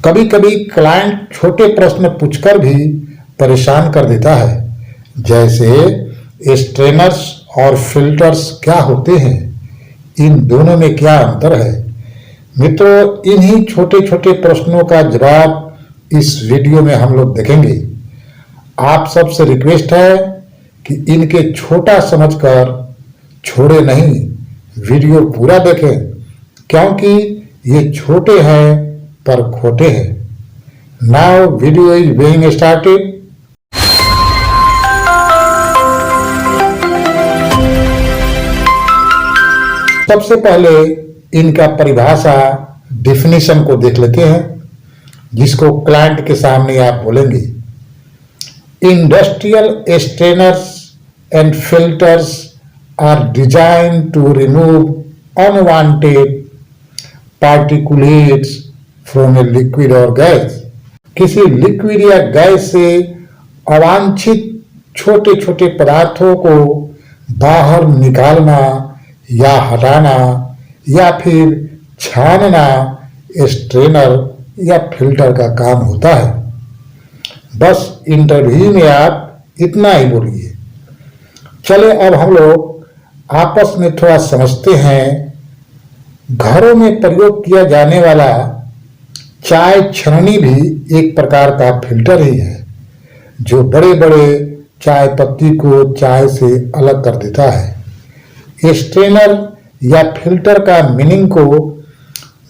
कभी कभी क्लाइंट छोटे प्रश्न पूछकर भी परेशान कर देता है, जैसे स्ट्रेनर्स और फिल्टर्स क्या होते हैं, इन दोनों में क्या अंतर है। मित्रों, इन्हीं छोटे छोटे प्रश्नों का जवाब इस वीडियो में हम लोग देखेंगे। आप सबसे रिक्वेस्ट है कि इनके छोटा समझकर छोड़े नहीं, वीडियो पूरा देखें, क्योंकि ये छोटे हैं पर खोटे हैं। Now video is being started. सबसे पहले इनका परिभाषा डिफिनीशन को देख लेते हैं, जिसको क्लाइंट के सामने आप बोलेंगे। Industrial strainers and filters are designed to remove unwanted particulates from a liquid और गैस। किसी लिक्विड या गैस से अवांछित छोटे छोटे पदार्थों को बाहर निकालना या हटाना या फिर छानना स्ट्रेनर या फिल्टर का काम होता है। बस इंटरव्यू में आप इतना ही बोलिए। चले अब हम लोग आपस में थोड़ा समझते हैं। घरों में प्रयोग किया जाने वाला चाय छननी भी एक प्रकार का फिल्टर ही है, जो बड़े बड़े चाय पत्ती को चाय से अलग कर देता है। स्ट्रेनर या फिल्टर का मीनिंग को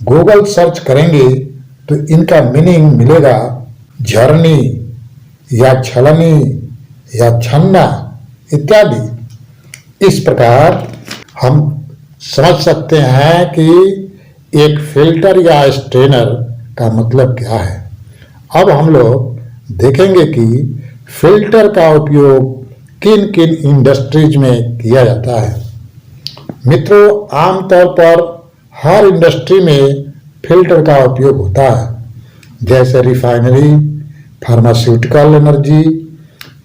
गूगल सर्च करेंगे तो इनका मीनिंग मिलेगा झरनी या छलनी या छन्ना इत्यादि। इस प्रकार हम समझ सकते हैं कि एक फिल्टर या स्ट्रेनर का मतलब क्या है। अब हम लोग देखेंगे कि फिल्टर का उपयोग किन किन इंडस्ट्रीज में किया जाता है। मित्रों, आमतौर पर हर इंडस्ट्री में फिल्टर का उपयोग होता है, जैसे refinery, pharmaceutical energy,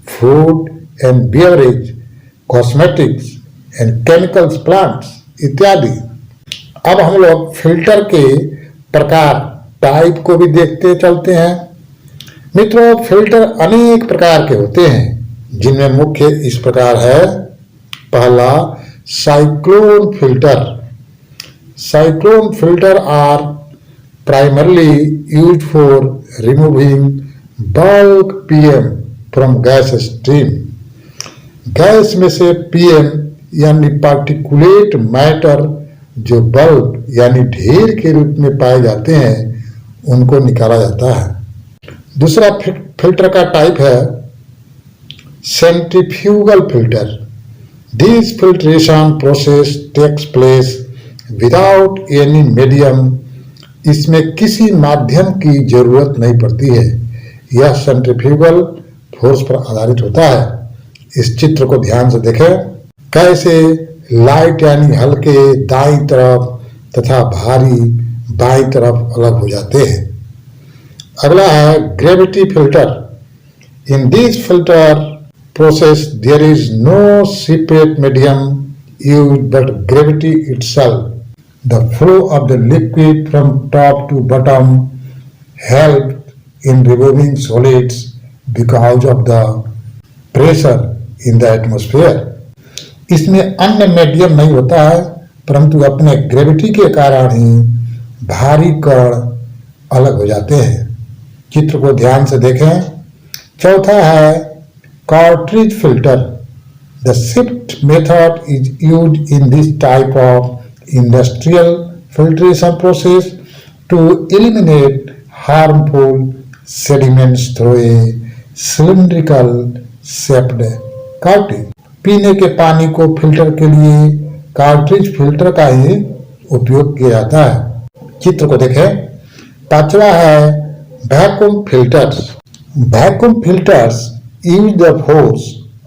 food and beverage, cosmetics and chemicals plants इत्यादि। अब हम लोग फिल्टर के प्रकार टाइप को भी देखते चलते हैं। मित्रों, फिल्टर अनेक प्रकार के होते हैं, जिनमें मुख्य इस प्रकार है। पहला, cyclone filter. Cyclone filter are primarily used for removing bulk PM from gas stream. Gas में से पीएम यानी पार्टिकुलेट मैटर जो बल्क यानी ढेर के रूप में पाए जाते हैं, उनको निकाला जाता है। दूसरा फिल्टर का टाइप है centrifugal filter. This filtration process takes place without any medium. इसमें किसी माध्यम की जरूरत नहीं पड़ती है। यह सेंट्रीफ्यूगल फोर्स पर आधारित होता है। इस चित्र को ध्यान से देखें, कैसे लाइट यानी हल्के दाईं तरफ तथा भारी बाईं तरफ अलग हो जाते हैं। अगला है gravity filter. In this filter process there is no separate medium used but gravity itself. The flow of the liquid from top to bottom helps in removing solids because of the pressure in the atmosphere. इसमें अन्य medium नहीं होता है, परंतु अपने gravity के कारण ही भारी कण अलग हो जाते हैं। चित्र को ध्यान से देखें। चौथा है cartridge filter. The shift method is used in this type of industrial filtration process to eliminate harmful sediments through a cylindrical shaped cartridge. पीने के पानी को फिल्टर के लिए कार्ट्रिज फिल्टर का ही उपयोग किया जाता है। चित्र को देखें। पांचवा है vacuum filters. Vacuum filters use the force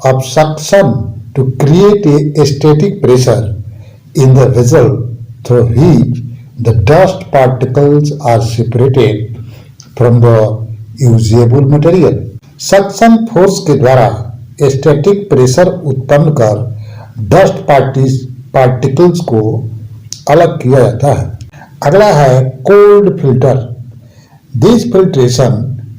of suction to create a static pressure in the vessel through which the dust particles are separated from the usable material. Suction force के द्वारा स्टैटिक प्रेशर उत्पन्न कर dust particles को अलग किया जाता है। अगला है cold filter. This filtration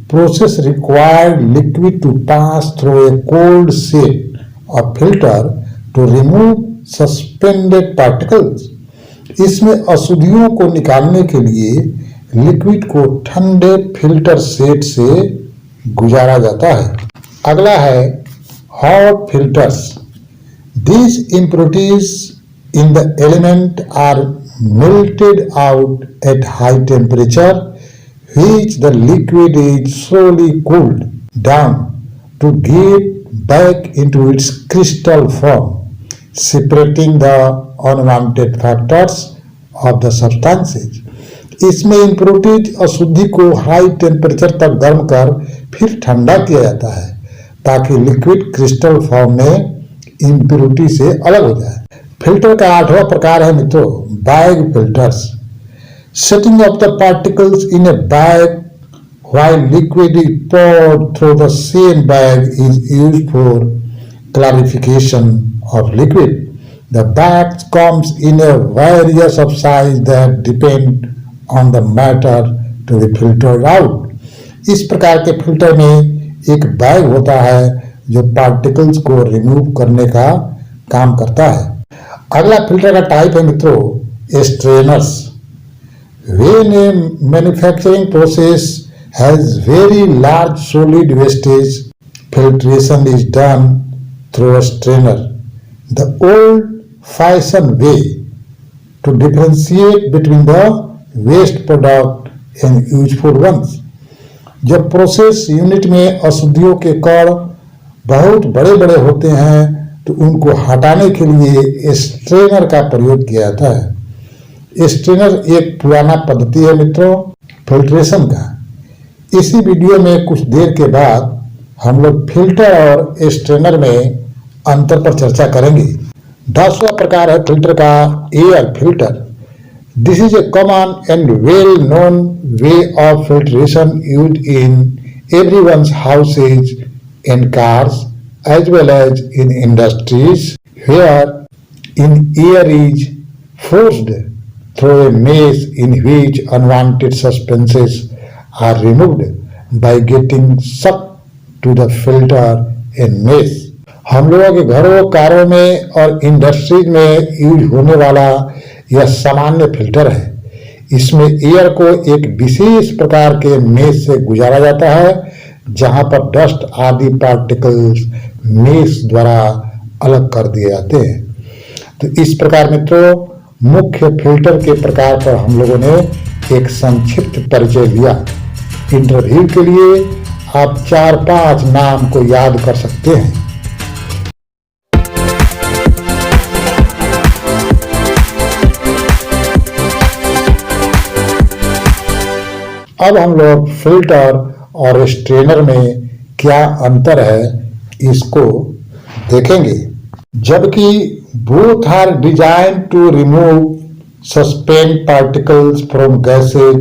process required liquid to pass through a cold sheet or filter to remove suspended particles. इसमें अशुद्धियों को निकालने के लिए लिक्विड को ठंडे फिल्टर सेट से गुजारा जाता है। अगला है hot filters. These impurities in the element are melted out at high temperature, which the liquid is slowly cooled down to get back into its crystal form, separating the unwanted factors of the substances. इसमें impurities अशुद्धि को high temperature तक गर्म कर फिर ठंडा किया जाता है ताकि लिक्विड क्रिस्टल फॉर्म में इम्प्योरिटी से अलग हो जाए। फिल्टर का 8वां प्रकार है मित्रों bag filters. Setting of the particles in A bag while liquid is poured through the same bag is used for clarification of liquid. The bags comes in a various of size that depend on the matter to be filtered out. इस प्रकार के filter में एक bag होता है जो particles को remove करने का काम करता है। अगला फिल्टर का टाइप है मित्रों strainers. When a manufacturing process has very large solid wastage, filtration is done through a strainer. The old-fashioned way to differentiate between the waste product and useful ones. जब प्रोसेस यूनिट में अशुद्धियों के कण बहुत बड़े बड़े होते हैं तो उनको हटाने के लिए स्ट्रेनर का प्रयोग किया जाता है। स्ट्रेनर एक पुराना पद्धति है मित्रों फिल्ट्रेशन का। इसी वीडियो में कुछ देर के बाद हम लोग फिल्टर और स्ट्रेनर में अंतर पर चर्चा करेंगे। 10वां प्रकार है फिल्टर का air filter. This is a common and well known way of filtration used in everyone's houses and cars as well as in industries where in air is forced through a mesh in which unwanted suspenses are removed by getting sucked to the filter and mesh. हम लोगों के घरों, कारों में और industries में use होने वाला यह सामान्य फिल्टर है। इसमें एयर को एक विशेष प्रकार के मेश से गुजारा जाता है जहां पर डस्ट आदि पार्टिकल्स मेश द्वारा अलग कर दिए जाते हैं। तो इस प्रकार मित्रों मुख्य फिल्टर के प्रकार पर हम लोगों ने एक संक्षिप्त परिचय दिया। इंटरव्यू के लिए आप 4-5 नाम को याद कर सकते हैं। अब हम लोग फिल्टर और स्ट्रेनर में क्या अंतर है इसको देखेंगे। जबकि both are design to remove suspend particles from gases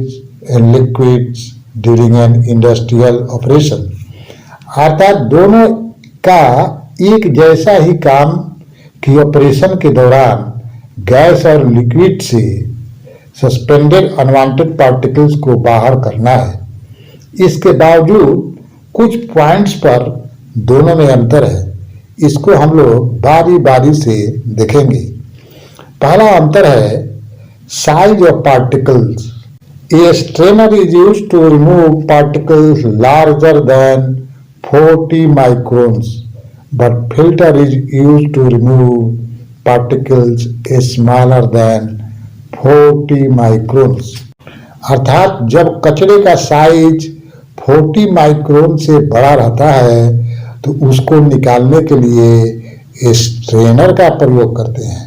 and liquids during an industrial operation, अर्थात दोनों का एक जैसा ही काम कि ऑपरेशन के दौरान गैस और लिक्विड से सस्पेंडेड अनवांटेड पार्टिकल्स को बाहर करना है। इसके बावजूद कुछ पॉइंट्स पर दोनों में अंतर है। इसको हम लोग बारी बारी से देखेंगे। पहला अंतर है size of particles. A strainer is used to remove particles larger than 40 microns, but filter is used to remove particles smaller than 40 microns. अर्थात जब कचरे का साइज 40 माइक्रोन से बड़ा रहता है तो उसको निकालने के लिए स्ट्रेनर का प्रयोग करते हैं।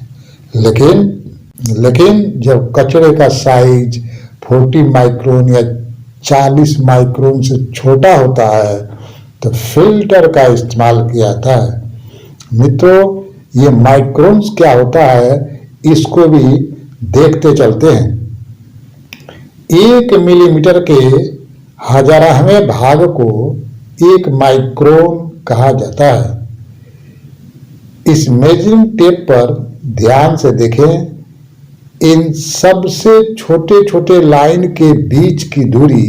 लेकिन जब कचरे का साइज 40 माइक्रोन या 40 माइक्रोन से छोटा होता है तो फिल्टर का इस्तेमाल किया जाता है। मित्रों ये माइक्रोन्स क्या होता है इसको भी देखते चलते हैं। 1 मिलीमीटर के 1000वें भाग को 1 माइक्रोन कहा जाता है। इस मेजरिंग टेप पर ध्यान से देखें। इन सबसे छोटे छोटे लाइन के बीच की दूरी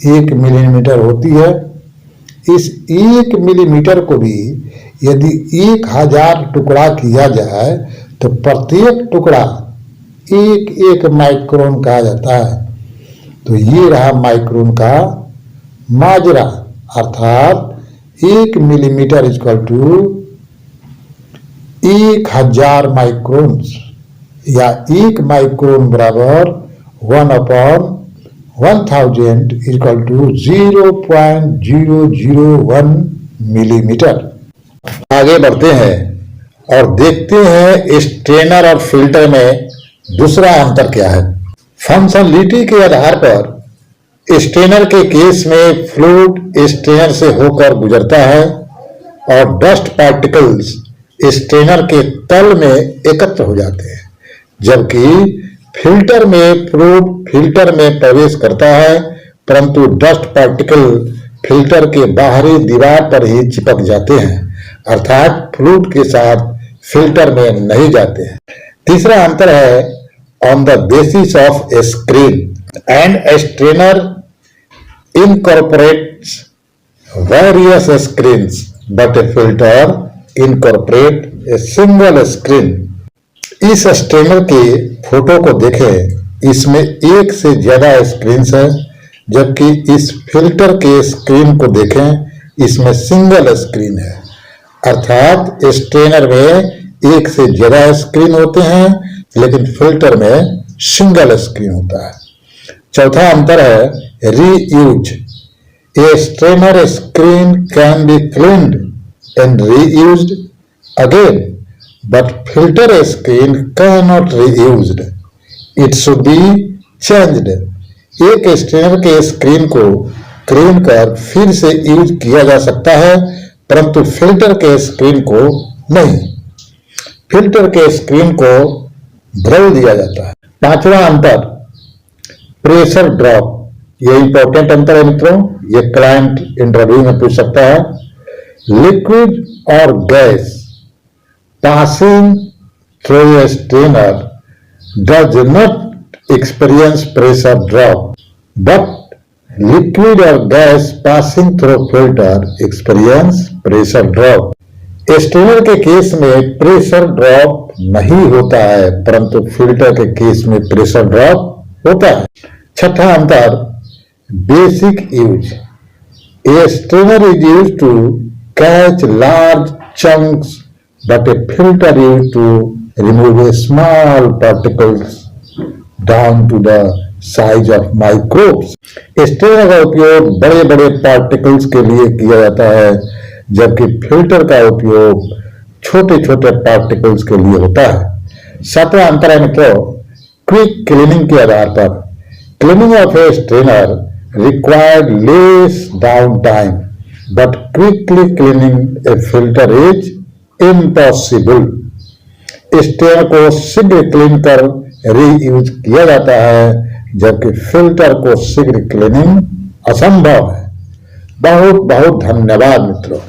1 मिलीमीटर होती है। इस 1 मिलीमीटर को भी यदि 1000 टुकड़ा किया जाए तो प्रत्येक टुकड़ा 1 माइक्रोन कहा जाता है। तो ये रहा माइक्रोन का माजरा, अर्थात 1 मिलीमीटर इक्वल टू 1000 माइक्रोन्स, या 1 माइक्रोन बराबर 1/1000 इक्वल टू 0.001 मिलीमीटर। आगे बढ़ते हैं और देखते हैं स्ट्रेनर और फिल्टर में दूसरा अंतर क्या है। फंक्शनलिटी के आधार पर स्ट्रेनर के केस में फ्लूइड स्ट्रेनर से होकर गुजरता है और डस्ट पार्टिकल्स स्ट्रेनर के तल में एकत्र हो जाते हैं, जबकि फिल्टर में फ्लूइड फिल्टर में प्रवेश करता है, परंतु डस्ट पार्टिकल फिल्टर के बाहरी दीवार पर ही चिपक जाते हैं, अर्थात फ्लूइड के साथ फिल्टर में नहीं जाते हैं। तीसरा अंतर है on the basis of A screen and A strainer incorporates various screens but a filter incorporate a single screen। इस स्ट्रेनर के फोटो को देखें, इसमें एक से ज्यादा स्क्रीन्स है, जबकि इस फिल्टर के स्क्रीन को देखें, इसमें सिंगल स्क्रीन है, अर्थात स्ट्रेनर में एक से ज्यादा स्क्रीन होते हैं लेकिन फिल्टर में सिंगल स्क्रीन होता है। चौथा अंतर है reuse. A strainer screen can be cleaned and reused again, but filter screen can not reused, it should be changed. एक स्ट्रेनर के स्क्रीन को क्लीन कर फिर से यूज किया जा सकता है, परंतु फिल्टर के स्क्रीन को नहीं। फिल्टर के स्क्रीन को बदल दिया जाता है। पांचवा अंतर प्रेशर ड्रॉप। ये इंपॉर्टेंट अंतर है मित्रों, ये क्लाइंट इंटरव्यू में पूछ सकता है। लिक्विड और gas passing through a strainer does not experience pressure drop, but liquid और gas passing through filter experience pressure drop. Strainer के केस में प्रेशर ड्रॉप नहीं होता है, परंतु फिल्टर के केस में प्रेशर ड्रॉप होता है। छठा अंतर basic use. A strainer is use to catch large chunks but a filter use to remove a small particles down to the size of microbes. Strainer का उपयोग बड़े बड़े पार्टिकल्स के लिए किया जाता है, जबकि फिल्टर का उपयोग छोटे छोटे पार्टिकल्स के लिए होता है। सातवां अंतर है मित्रों क्विक क्लीनिंग के आधार पर। Cleaning of A strainer required less down time, but quickly cleaning A filter is impossible. Strainer को शीघ्र क्लीन कर रीयूज किया जाता है, जबकि फिल्टर को शीघ्र क्लीनिंग असंभव है। बहुत बहुत धन्यवाद मित्रों।